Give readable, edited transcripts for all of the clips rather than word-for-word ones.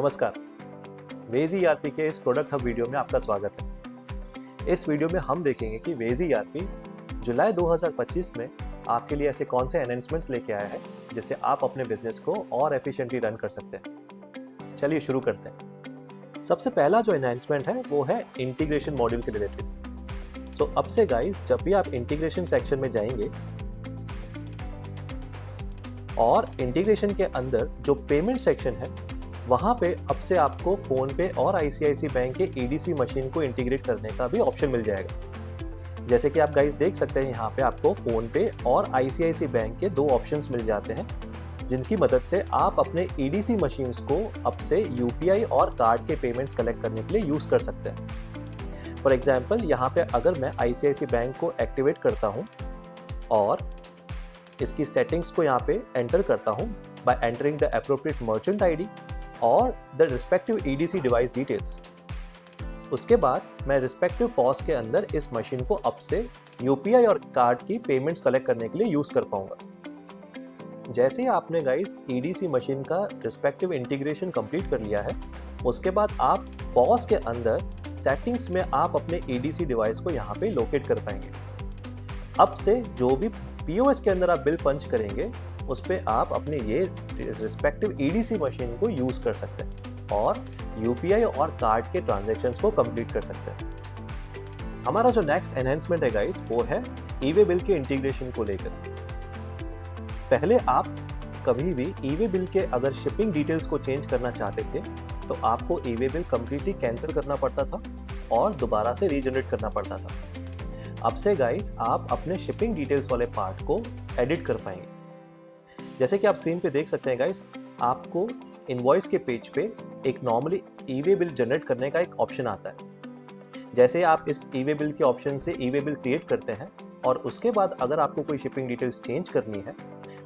नमस्कार, veg ERP के इस प्रोडक्ट हब वीडियो में आपका स्वागत है। इस वीडियो में हम देखेंगे कि वेज ईआरपी जुलाई 2025 में आपके लिए ऐसे कौन से एनहांसमेंट्स लेके आया है जिससे आप अपने बिजनेस को और एफिशिएंटली रन कर सकते हैं। चलिए शुरू करते हैं। सबसे पहला जो एनहांसमेंट है वो है इंटीग्रेशन मॉड्यूल के रिलेटेड। सो अब से गाइस, जब भी आप इंटीग्रेशन सेक्शन में जाएंगे और इंटीग्रेशन के अंदर जो पेमेंट सेक्शन है वहां पे अब से आपको फोन पे और आईसीआईसी बैंक के ईडीसी मशीन को इंटीग्रेट करने का भी ऑप्शन मिल जाएगा। जैसे कि आप गाइस देख सकते हैं, यहाँ पे आपको फोन पे और आईसीआईसी बैंक के दो ऑप्शंस मिल जाते हैं जिनकी मदद से आप अपने ईडीसी मशीन्स को अब से यूपीआई और कार्ड के पेमेंट्स कलेक्ट करने के लिए यूज कर सकते हैं। फॉर एग्जाम्पल, यहाँ पे अगर मैं आईसीआईसी बैंक को एक्टिवेट करता हूँ और इसकी सेटिंग्स को यहाँ पे एंटर करता हूँ by entering the appropriate merchant ID और the respective EDC device details, उसके बाद मैं रिस्पेक्टिव पॉज के अंदर इस मशीन को अब से यूपीआई और कार्ड की पेमेंट्स कलेक्ट करने के लिए यूज कर पाऊंगा। जैसे ही आपने गाइस ईडीसी मशीन का रिस्पेक्टिव इंटीग्रेशन कंप्लीट कर लिया है, उसके बाद आप पॉज के अंदर सेटिंग्स में आप अपने ईडीसी डिवाइस को यहाँ पे लोकेट कर पाएंगे। अब से जो भी पीओएस के अंदर आप बिल पंच करेंगे उस पर आप अपने ये रिस्पेक्टिव ईडीसी मशीन को यूज कर सकते हैं और यूपीआई और कार्ड के ट्रांजैक्शंस को कंप्लीट कर सकते हैं। हमारा जो नेक्स्ट एनहांसमेंट है गाइस वो है ई-वे बिल के इंटीग्रेशन को लेकर। पहले आप कभी भी ई-वे बिल के अगर शिपिंग डिटेल्स को चेंज करना चाहते थे तो आपको ई-वे बिल कंप्लीटली कैंसिल करना पड़ता था और दोबारा से रीजनरेट करना पड़ता था। अब से गाइस आप अपने शिपिंग डिटेल्स वाले पार्ट को एडिट कर पाएंगे। जैसे कि आप स्क्रीन पे देख सकते हैं गाइस, आपको इनवॉइस के पेज पे एक नॉर्मली ई-वे बिल जनरेट करने का एक ऑप्शन आता है। जैसे आप इस ई-वे बिल के ऑप्शन से ई-वे बिल क्रिएट करते हैं और उसके बाद अगर आपको कोई शिपिंग डिटेल्स चेंज करनी है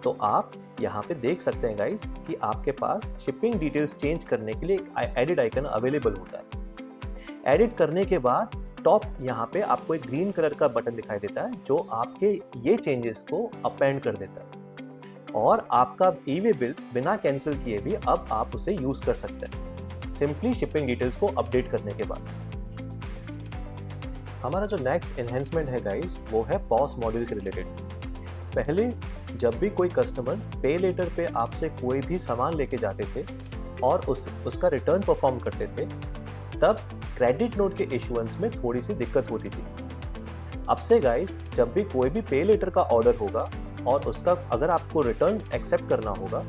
तो आप यहाँ पे देख सकते हैं गाइस कि आपके पास शिपिंग डिटेल्स चेंज करने के लिए एक एडिट आइकन अवेलेबल होता है। एडिट करने के बाद टॉप यहाँ पे आपको एक ग्रीन कलर का बटन दिखाई देता है जो आपके ये चेंजेस को अपेंड कर देता है और आपका ई-वे बिल बिना कैंसिल किए भी अब आप उसे यूज कर सकते हैं, सिंपली शिपिंग डिटेल्स को अपडेट करने के बाद। हमारा जो नेक्स्ट एनहांसमेंट है गाइस वो है पॉस मॉड्यूल के रिलेटेड। पहले जब भी कोई कस्टमर पे लेटर पे आपसे कोई भी सामान लेके जाते थे और उसका रिटर्न परफॉर्म करते थे, तब क्रेडिट नोट के इशुएंस में थोड़ी सी दिक्कत होती थी। अब से गाइस जब भी कोई भी पे लेटर का ऑर्डर होगा और उसका अगर आपको रिटर्न एक्सेप्ट करना होगा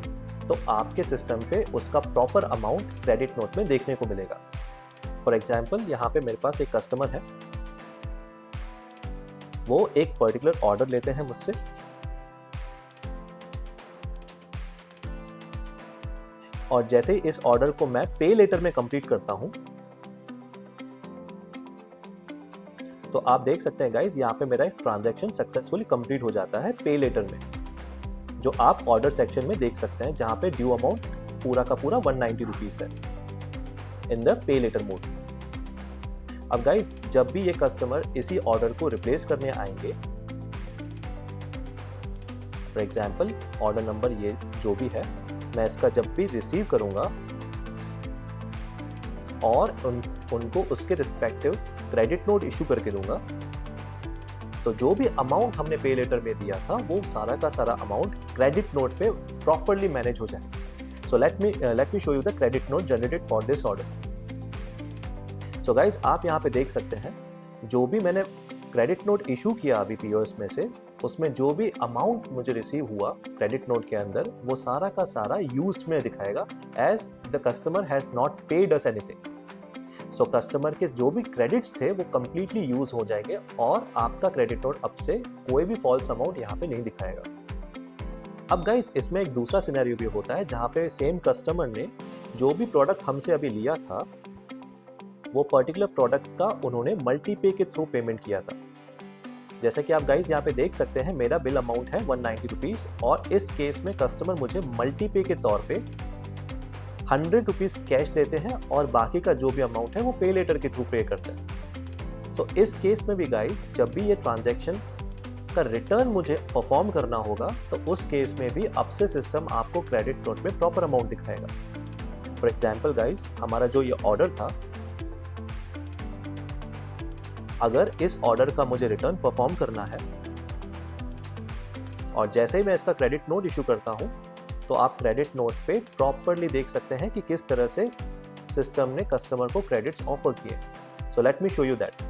तो आपके सिस्टम पे उसका प्रॉपर अमाउंट क्रेडिट नोट में देखने को मिलेगा। फॉर एग्जाम्पल, यहाँ पे मेरे पास एक कस्टमर है, वो एक पर्टिकुलर ऑर्डर लेते हैं मुझसे और जैसे ही इस ऑर्डर को मैं पे लेटर में कंप्लीट करता हूं तो आप देख सकते हैं गाइस, यहाँ पे मेरा एक ट्रांजैक्शन सक्सेसफुली कंप्लीट हो जाता है पे लेटर में, जो आप ऑर्डर सेक्शन में देख सकते हैं जहाँ पे ड्यू अमाउंट पूरा का पूरा 190 रुपीज है in the pay later mode. अब गाइस जब भी ये कस्टमर इसी ऑर्डर को रिप्लेस करने आएंगे, फॉर एग्जाम्पल ऑर्डर नंबर ये जो भी है, मैं इसका जब भी रिसीव करूंगा और उनको उसके रिस्पेक्टिव क्रेडिट नोट इशू करके दूंगा तो जो भी अमाउंट हमने पे लेटर में दिया था वो सारा का सारा अमाउंट क्रेडिट नोट पे प्रॉपर्ली मैनेज हो जाए। सो let me show you the credit note generated for this order. So guys आप यहाँ पे देख सकते हैं जो भी मैंने क्रेडिट नोट इशू किया अभी पीओएस में से, उसमें जो भी अमाउंट मुझे रिसीव हुआ क्रेडिट नोट के अंदर वो सारा का सारा यूज्ड में दिखाएगा as the customer has not paid us anything. So customer के जो भी क्रेडिट्स थे वो कंप्लीटली यूज हो जाएंगे और आपका क्रेडिट नोट अब से कोई भी फॉल्स अमाउंट यहाँ पे नहीं दिखाएगा। अब गाइस इसमें एक दूसरा सिनेरियो भी होता है जहाँ पे सेम कस्टमर ने जो भी प्रोडक्ट हमसे अभी लिया था वो पर्टिकुलर प्रोडक्ट का उन्होंने मल्टी पे के थ्रू पेमेंट किया था। जैसे कि आप गाइस यहाँ पे देख सकते हैं, मेरा बिल अमाउंट है 190 रुपीज और इस केस में कस्टमर मुझे मल्टी पे के तौर पे 100 रुपीज कैश देते हैं और बाकी का जो भी अमाउंट है वो पे लेटर के थ्रू पे करते हैं। सो इस केस में भी गाइस जब भी ये ट्रांजैक्शन का रिटर्न मुझे परफॉर्म करना होगा तो उस केस में भी अब से सिस्टम आपको क्रेडिट नोट में प्रॉपर अमाउंट दिखाएगा। फॉर एग्जाम्पल गाइज, हमारा जो ये ऑर्डर था, अगर इस ऑर्डर का मुझे रिटर्न परफॉर्म करना है और जैसे ही मैं इसका क्रेडिट नोट इशू करता हूं, तो आप क्रेडिट नोट पे प्रॉपरली देख सकते हैं कि किस तरह से सिस्टम ने कस्टमर को क्रेडिट्स ऑफर किए। सो let me show you that.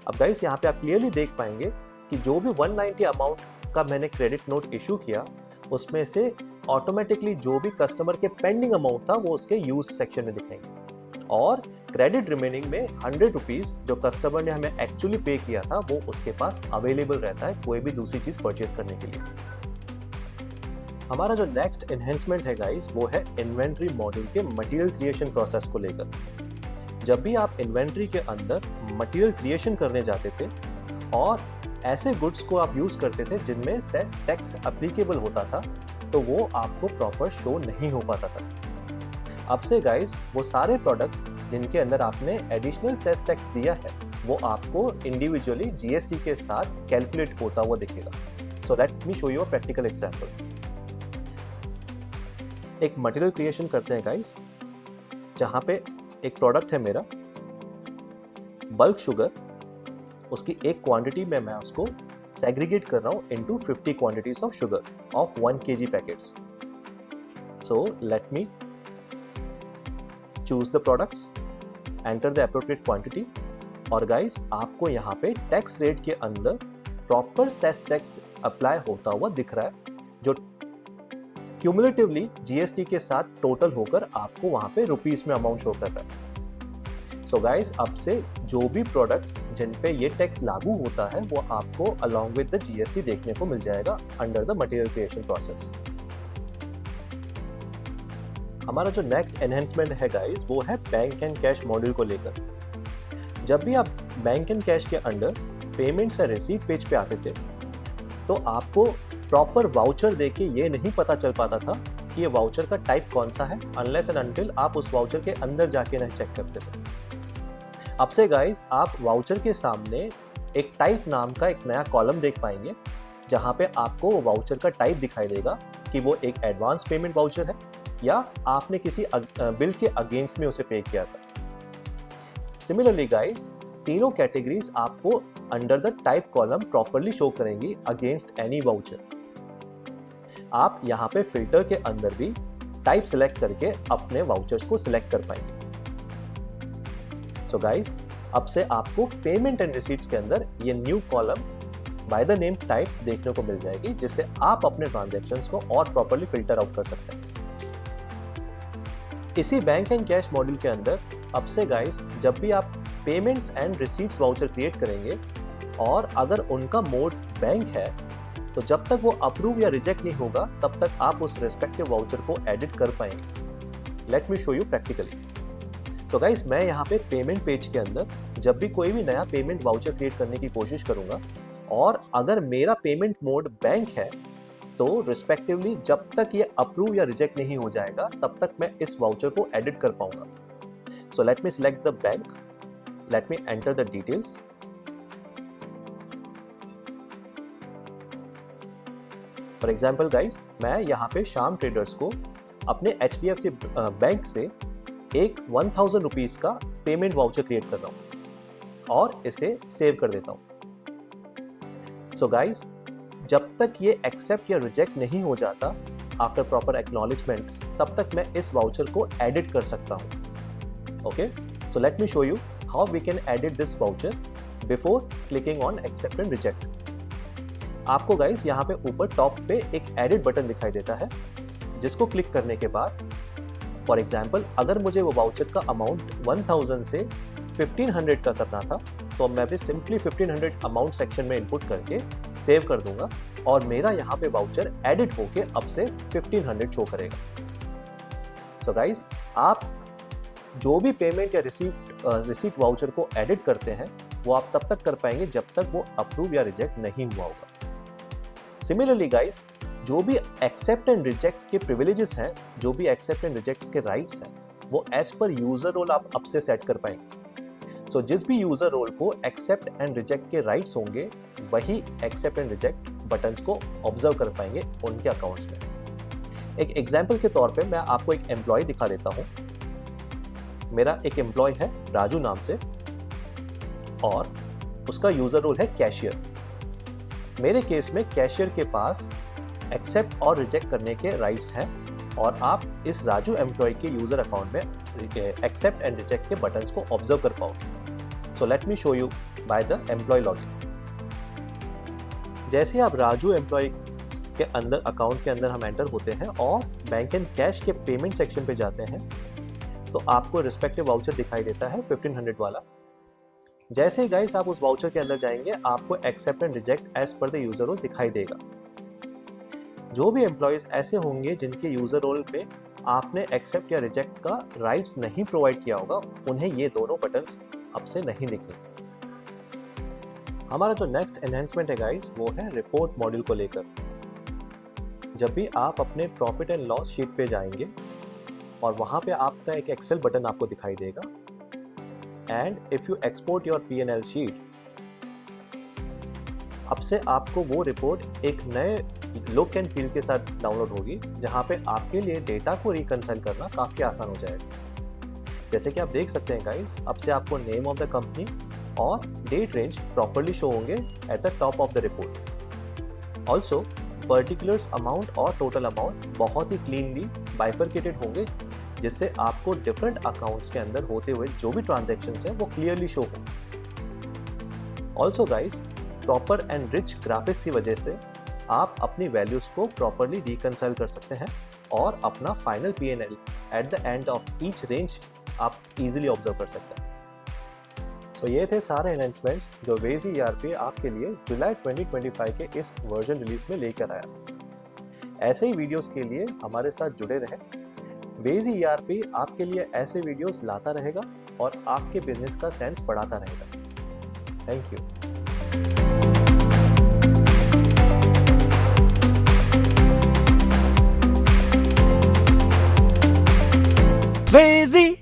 अब गाइस, यहाँ पे आप क्लियरली देख पाएंगे कि जो भी 190 अमाउंट का मैंने क्रेडिट नोट इशू किया, उसमें से ऑटोमेटिकली जो भी कस्टमर के पेंडिंग अमाउंट था वो उसके यूज सेक्शन में दिखाएंगे, और क्रेडिट रिमेनिंग में 100 रुपीज जो कस्टमर ने हमें एक्चुअली पे किया था वो उसके पास अवेलेबल रहता है कोई भी दूसरी चीज परचेज करने के लिए। हमारा जो नेक्स्ट एनहेंसमेंट है गाइस, वो है इन्वेंट्री मॉड्यूल के मटेरियल क्रिएशन प्रोसेस को लेकर। जब भी आप इन्वेंट्री के अंदर मटेरियल क्रिएशन करने जाते थे और ऐसे गुड्स को आप यूज करते थे जिनमें सेस टैक्स एप्लीकेबल होता था, तो वो आपको प्रॉपर शो नहीं हो पाता था। अब से गाइस, वो सारे प्रोडक्ट्स जिनके अंदर आपने एडिशनल सेस टैक्स दिया है, वो आपको इंडिविजुअली जीएसटी के साथ कैलकुलेट होता हुआ दिखेगा। सो let me show you a practical example. एक मटेरियल क्रिएशन करते हैं गाइस, जहां पे एक प्रोडक्ट है मेरा बल्क शुगर, उसकी एक क्वांटिटी में मैं उसको सेग्रीगेट कर रहा हूं into 50 quantities of sugar of 1 kg packets. So let me choose the products, enter the appropriate quantity, और गाइस आपको यहाँ पे टैक्स रेट के अंदर प्रॉपर सेस टैक्स अप्लाई होता हुआ दिख रहा है, जो क्यूमुलेटिवली जीएसटी के साथ टोटल होकर आपको वहां पे रुपीस में अमाउंट शो कर रहा है। सो गाइस, अब से जो भी प्रोडक्ट्स जिन पे ये टैक्स लागू होता है वो आपको अलोंग विद द जीएसटी देखने को मिल जाएगा under the material creation process. हमारा जो नेक्स्ट एनहेंसमेंट है गाइस, वो है बैंक एंड कैश मॉड्यूल को लेकर। जब भी आप बैंक एंड कैश के अंडर पेमेंट्स या रिसीट पेज पे आते थे, तो आपको प्रॉपर वाउचर देके ये नहीं पता चल पाता था कि ये वाउचर का टाइप कौन सा है, अनलेस एंड अनटिल आप उस वाउचर के अंदर जाके नहीं चेक करते थे। अब से गाइस, आप वाउचर के सामने एक टाइप नाम का एक नया कॉलम देख पाएंगे, जहां पे आपको वो वाउचर का टाइप दिखाई देगा कि वो एक एडवांस पेमेंट वाउचर है या आपने किसी बिल के अगेंस्ट में उसे पे किया था। सिमिलरली गाइस, तीनों कैटेगरीज आपको under the type column properly show करेंगी अगेंस्ट एनी वाउचर। आप यहाँ पे फिल्टर के अंदर भी टाइप सिलेक्ट करके अपने वाउचर्स को सिलेक्ट कर पाएंगे। सो गाइस, अब से आपको पेमेंट एंड रिसीट्स के अंदर ये new column by the name type देखने को मिल जाएगी, जिससे आप अपने ट्रांजैक्शंस को और प्रॉपर्ली फिल्टर आउट कर सकते हैं। इसी बैंक एंड कैश मॉड्यूल के अंदर अब से गाइस, जब भी आप payments and receipts voucher create करेंगे और अगर उनका मोड बैंक है, तो जब तक वो अप्रूव या रिजेक्ट नहीं होगा तब तक आप उस रेस्पेक्टिव वाउचर को एडिट कर पाएंगे। Late me show you practically. तो गाइस, मैं यहाँ पे पेमेंट पेज के अंदर जब भी कोई भी नया पेमेंट वाउचर क्रिएट करने की कोशिश करूंगा और अगर मेरा पेमेंट मोड बैंक है, तो रिस्पेक्टिवली जब तक ये अप्रूव या रिजेक्ट नहीं हो जाएगा तब तक मैं इस वाउचर को एडिट कर पाऊंगा। सो let me select the bank, let me enter the details. For example guys, मैं यहाँ पे श्याम ट्रेडर्स को अपने HDFC बैंक से एक 1000 रुपीज का पेमेंट वाउचर क्रिएट कर रहा हूँ और इसे सेव कर देता हूँ। सो गाइस, जब तक ये एक्सेप्ट या रिजेक्ट नहीं हो जाता आफ्टर प्रॉपर एक्नॉलेजमेंट, तब तक मैं इस वाउचर को एडिट कर सकता हूँ। Okay, so let me show you how we can edit this voucher before clicking on accept and reject. आपको गाइस यहाँ पे ऊपर टॉप पे एक एडिट बटन दिखाई देता है, जिसको क्लिक करने के बाद फॉर एग्जाम्पल अगर मुझे वो वाउचर का अमाउंट 1000 से 1500 का करना था, तो मैं भी सिंपली 1500 अमाउंट सेक्शन में इनपुट करके सेव कर दूंगा और मेरा यहाँ पे वाउचर एडिट होके अब से 1500 शो करेगा। सो गाइस, आप जो भी पेमेंट या रिसीट वाउचर को एडिट करते हैं वो आप तब तक कर पाएंगे जब तक वो अप्रूव या रिजेक्ट नहीं हुआ होगा। सिमिलरली गाइस, जो भी एक्सेप्ट एंड रिजेक्ट के प्रिविलेजेस हैं, जो भी एक्सेप्ट एंड रिजेक्ट के राइट्स हैं, वो एज पर यूजर रोल आप अब से सेट कर पाएंगे। सो जिस भी यूजर रोल को एक्सेप्ट एंड रिजेक्ट के राइट्स होंगे, वही एक्सेप्ट एंड रिजेक्ट बटन्स को ऑब्जर्व कर पाएंगे उनके अकाउंट्स में। एक एग्जाम्पल के तौर पे मैं आपको एक एम्प्लॉय दिखा देता हूँ। मेरा एक एम्प्लॉय है राजू नाम से और उसका यूजर रोल है कैशियर। मेरे केस में कैशियर के पास एक्सेप्ट और रिजेक्ट करने के राइट्स हैं और आप इस राजू एम्प्लॉय के यूजर अकाउंट में एक्सेप्ट एंड रिजेक्ट के बटन्स को ऑब्जर्व कर पाओगे। So let me show you by the employee login. जैसे आप राजू एम्प्लॉय के अंदर अकाउंट के अंदर हम एंटर होते हैं और बैंक एंड कैश के पेमेंट सेक्शन पे जाते हैं तो आपको रिस्पेक्टिव वाउचर दिखाई देता है 1500 वाला। जैसे ही गाइस आप उस वाउचर के अंदर जाएंगे आपको accept and reject as per the user role दिखाई देगा। जो भी एम्प्लॉयज ऐसे होंगे जिनके यूजर रोल पे आपने एक्सेप्ट या रिजेक्ट का राइट्स नहीं प्रोवाइड किया होगा उन्हें ये दोनों बटन्स अब से नहीं दिखेंगे। हमारा जो नेक्स्ट एनहेंसमेंट है गाइस वो है रिपोर्ट मॉड्यूल को लेकर। जब भी आप अपने प्रॉफिट एंड लॉस शीट पे जाएंगे और वहां पे आपका एक एक्सेल बटन आपको दिखाई देगा and if you export your P&L sheet, अब से आपको वो रिपोर्ट एक नए लुक एंड फील के साथ डाउनलोड होगी जहां पे आपके लिए डेटा को रिकंसाइल करना काफ़ी आसान हो जाएगा। जैसे कि आप देख सकते हैं गाइस, अब से आपको नेम ऑफ द कंपनी और डेट रेंज प्रॉपर्ली शो होंगे at the top of the report. Also particulars amount और टोटल अमाउंट बहुत ही क्लीनली बाइफरकेटेड होंगे जिससे आपको डिफरेंट अकाउंट्स के अंदर होते हुए जो भी ट्रांजैक्शंस हैं वो क्लियरली शो हो। Also guys, proper and rich graphics की वजह से आप अपनी वैल्यूज को प्रॉपरली रिकंसाइल कर सकते हैं और अपना final P&L at the end of each range आप इजीली ऑब्जर्व कर सकते हैं। तो ये थे सारे एनहांसमेंट्स जो वेजी ERP आपके लिए जुलाई 2025 के इस वर्जन रिलीज में लेकर आया। ऐसे ही वीडियोस के लिए हमारे साथ जुड़े रहें। वेजी ERP आपके लिए ऐसे वीडियोस लाता रहेगा और आपके बिजनेस का सेंस बढ़ाता रहेगा। Thank you. Crazy